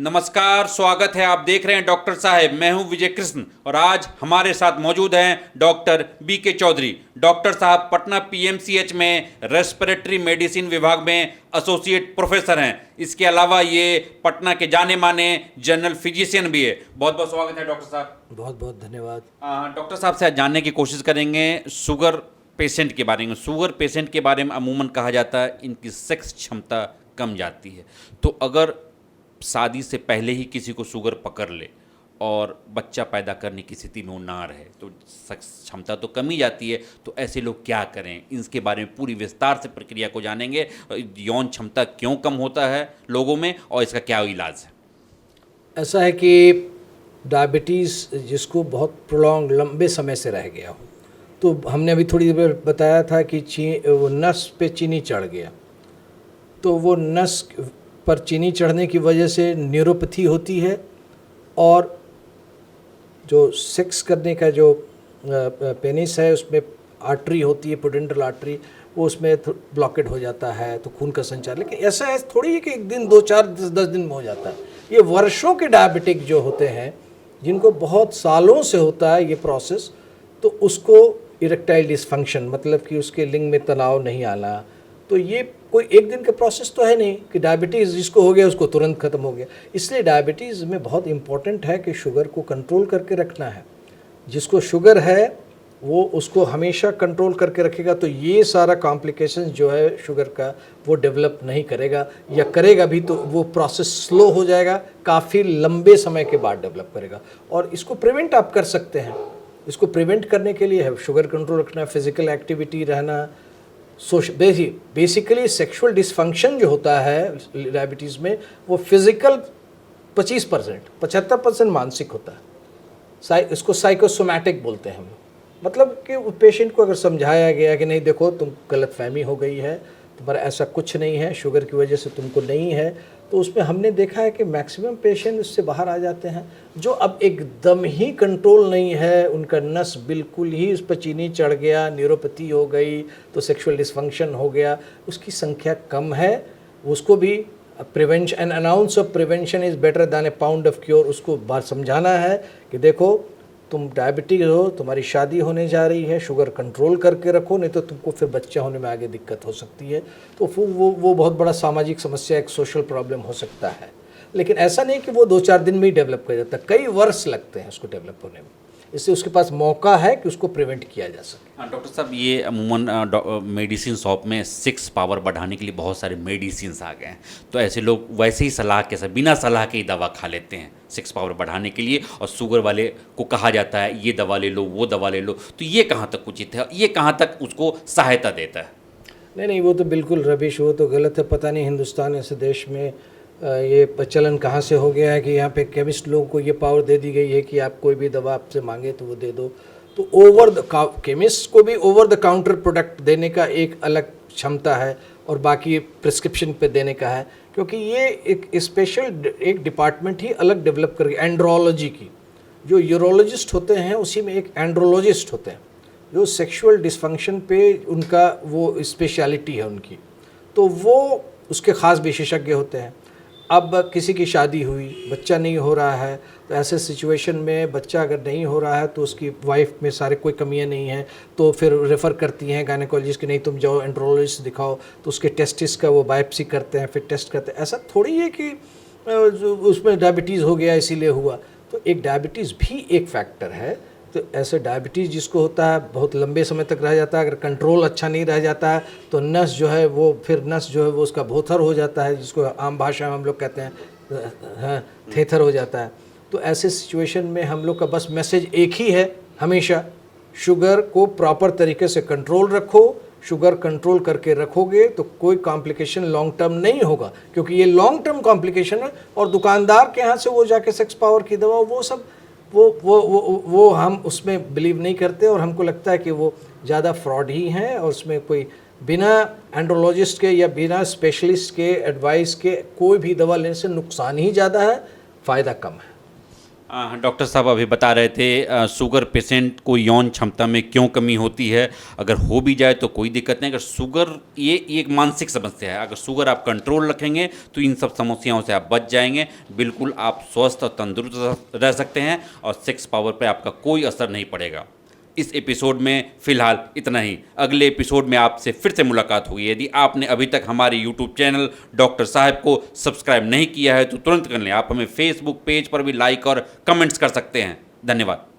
नमस्कार, स्वागत है। आप देख रहे हैं डॉक्टर साहब। मैं हूं विजय कृष्ण और आज हमारे साथ मौजूद हैं डॉक्टर बीके चौधरी। डॉक्टर साहब पटना पीएमसीएच में रेस्पिरेटरी मेडिसिन विभाग में एसोसिएट प्रोफेसर हैं। इसके अलावा ये पटना के जाने माने जनरल फिजिशियन भी है। बहुत बहुत स्वागत है डॉक्टर साहब। बहुत बहुत धन्यवाद। डॉक्टर साहब से आज जानने की कोशिश करेंगे शुगर पेशेंट के बारे में। शुगर पेशेंट के बारे में अमूमन कहा जाता है इनकी सेक्स क्षमता कम जाती है। तो अगर शादी से पहले ही किसी को शुगर पकड़ ले और बच्चा पैदा करने की स्थिति में वो ना रहे तो सेक्स क्षमता तो कम ही जाती है। तो ऐसे लोग क्या करें, इसके बारे में पूरी विस्तार से प्रक्रिया को जानेंगे। यौन क्षमता क्यों कम होता है लोगों में और इसका क्या इलाज है। ऐसा है कि डायबिटीज़ जिसको बहुत प्रोलॉन्ग लंबे समय से रह गया हो, तो हमने अभी थोड़ी देर बताया था कि वो नस पे चीनी चढ़ गया, तो वो नस पर चीनी चढ़ने की वजह से न्यूरोपैथी होती है और जो सेक्स करने का जो पेनिस है उसमें आर्टरी होती है, पोडेंटल आर्टरी, वो उसमें ब्लॉकेड हो जाता है तो खून का संचार। लेकिन ऐसा है थोड़ी है कि एक दिन, 2, 4, 10 दिन में हो जाता है। ये वर्षों के डायबिटिक जो होते हैं जिनको बहुत सालों से होता है ये प्रोसेस, तो उसको इरेक्टाइल डिसफंक्शन मतलब कि उसके लिंग में तनाव नहीं आना, तो ये कोई एक दिन का प्रोसेस तो है नहीं कि डायबिटीज़ जिसको हो गया उसको तुरंत ख़त्म हो गया। इसलिए डायबिटीज़ में बहुत इम्पॉर्टेंट है कि शुगर को कंट्रोल करके रखना है। जिसको शुगर है वो उसको हमेशा कंट्रोल करके रखेगा, तो ये सारा कॉम्प्लिकेशन जो है शुगर का वो डेवलप नहीं करेगा, या करेगा भी तो वो प्रोसेस स्लो हो जाएगा, काफ़ी लंबे समय के बाद डेवलप करेगा। और इसको प्रिवेंट आप कर सकते हैं। इसको प्रिवेंट करने के लिए है शुगर कंट्रोल रखना, फिजिकल एक्टिविटी रहना, बेसिकली सेक्सुअल डिसफंक्शन जो होता है डायबिटीज़ में वो फिजिकल 25%, 75% मानसिक होता है। इसको साइकोसोमैटिक बोलते हैं हम। मतलब कि पेशेंट को अगर समझाया गया कि नहीं देखो तुम गलतफहमी हो गई है, तुम्हारा ऐसा कुछ नहीं है, शुगर की वजह से तुमको नहीं है, तो उसमें हमने देखा है कि मैक्सिमम पेशेंट उससे बाहर आ जाते हैं। जो अब एकदम ही कंट्रोल नहीं है, उनका नस बिल्कुल ही उस पर चीनी चढ़ गया, न्यूरोपैथी हो गई, तो सेक्सुअल डिसफंक्शन हो गया, उसकी संख्या कम है। उसको भी prevention, an ounce of prevention is better than a pound of cure. उसको बात समझाना है कि देखो तुम डायबिटिक हो, तुम्हारी शादी होने जा रही है, शुगर कंट्रोल करके रखो, नहीं तो तुमको फिर बच्चा होने में आगे दिक्कत हो सकती है। तो वो बहुत बड़ा सामाजिक समस्या, एक सोशल प्रॉब्लम हो सकता है। लेकिन ऐसा नहीं कि वो 2-4 दिन में ही डेवलप कर जाता है, कई वर्ष लगते हैं उसको डेवलप होने में। इससे उसके पास मौका है कि उसको प्रिवेंट किया जा सके। डॉक्टर साहब ये अमूमन मेडिसिन शॉप में 6 पावर बढ़ाने के लिए बहुत सारे मेडिसिन आ गए हैं, तो ऐसे लोग वैसे ही सलाह के साथ बिना सलाह के ही दवा खा लेते हैं 6 पावर बढ़ाने के लिए, और शुगर वाले को कहा जाता है ये दवा ले लो, वो दवा ले लो। तो ये कहाँ तक उचित है, ये कहाँ तक उसको सहायता देता है? नहीं, वो तो बिल्कुल रबिश, वो तो गलत है। पता नहीं हिंदुस्तान ऐसे देश में ये प्रचलन कहाँ से हो गया है कि यहाँ पे केमिस्ट लोगों को ये पावर दे दी गई है कि आप कोई भी दवा आपसे मांगे तो वो दे दो। तो ओवर द केमिस्ट को भी ओवर द काउंटर प्रोडक्ट देने का एक अलग क्षमता है और बाकी प्रिस्क्रिप्शन पे देने का है, क्योंकि ये एक स्पेशल एक डिपार्टमेंट ही अलग डेवलप कर गया एंड्रोलॉजी की। जो यूरोलॉजिस्ट होते हैं उसी में एक एंड्रोलॉजिस्ट होते हैं, जो सेक्सुअल डिसफंक्शन पे उनका वो स्पेशलिटी है उनकी, तो वो उसके ख़ास विशेषज्ञ होते हैं। अब किसी की शादी हुई, बच्चा नहीं हो रहा है, तो ऐसे सिचुएशन में बच्चा अगर नहीं हो रहा है तो उसकी वाइफ में सारे कोई कमियां नहीं हैं, तो फिर रेफ़र करती हैं गायनेकोलॉजिस्ट कि नहीं तुम जाओ एंड्रोलॉजिस्ट दिखाओ, तो उसके टेस्टिस का वो बायोप्सी करते हैं, फिर टेस्ट करते हैं। ऐसा थोड़ी है कि उसमें डायबिटीज़ हो गया इसीलिए हुआ। तो एक डायबिटीज़ भी एक फैक्टर है। तो ऐसे डायबिटीज़ जिसको होता है बहुत लंबे समय तक रह जाता है, अगर कंट्रोल अच्छा नहीं रह जाता है तो नस जो है वो उसका भोथर हो जाता है, जिसको आम भाषा में हम लोग कहते हैं हाँ थेथर हो जाता है। तो ऐसे सिचुएशन में हम लोग का बस मैसेज एक ही है हमेशा, शुगर को प्रॉपर तरीके से कंट्रोल रखो। शुगर कंट्रोल करके रखोगे तो कोई कॉम्प्लिकेशन लॉन्ग टर्म नहीं होगा, क्योंकि ये लॉन्ग टर्म कॉम्प्लिकेशन है। और दुकानदार के यहाँ से वो जाके 6 पावर की दवा वो सब वो हम उसमें बिलीव नहीं करते, और हमको लगता है कि वो ज़्यादा फ्रॉड ही हैं, और उसमें कोई बिना एंड्रोलॉजिस्ट के या बिना स्पेशलिस्ट के एडवाइस के कोई भी दवा लेने से नुकसान ही ज़्यादा है, फ़ायदा कम है। डॉक्टर साहब अभी बता रहे थे शुगर पेशेंट को यौन क्षमता में क्यों कमी होती है। अगर हो भी जाए तो कोई दिक्कत नहीं। अगर शुगर ये एक मानसिक समस्या है, अगर शुगर आप कंट्रोल रखेंगे तो इन सब समस्याओं से आप बच जाएंगे। बिल्कुल आप स्वस्थ और तंदुरुस्त रह सकते हैं और सेक्स पावर पे आपका कोई असर नहीं पड़ेगा। इस एपिसोड में फ़िलहाल इतना ही। अगले एपिसोड में आपसे फिर से मुलाकात होगी। यदि आपने अभी तक हमारे यूट्यूब चैनल डॉक्टर साहब को सब्सक्राइब नहीं किया है तो तुरंत कर लें। आप हमें फेसबुक पेज पर भी लाइक और कमेंट्स कर सकते हैं। धन्यवाद।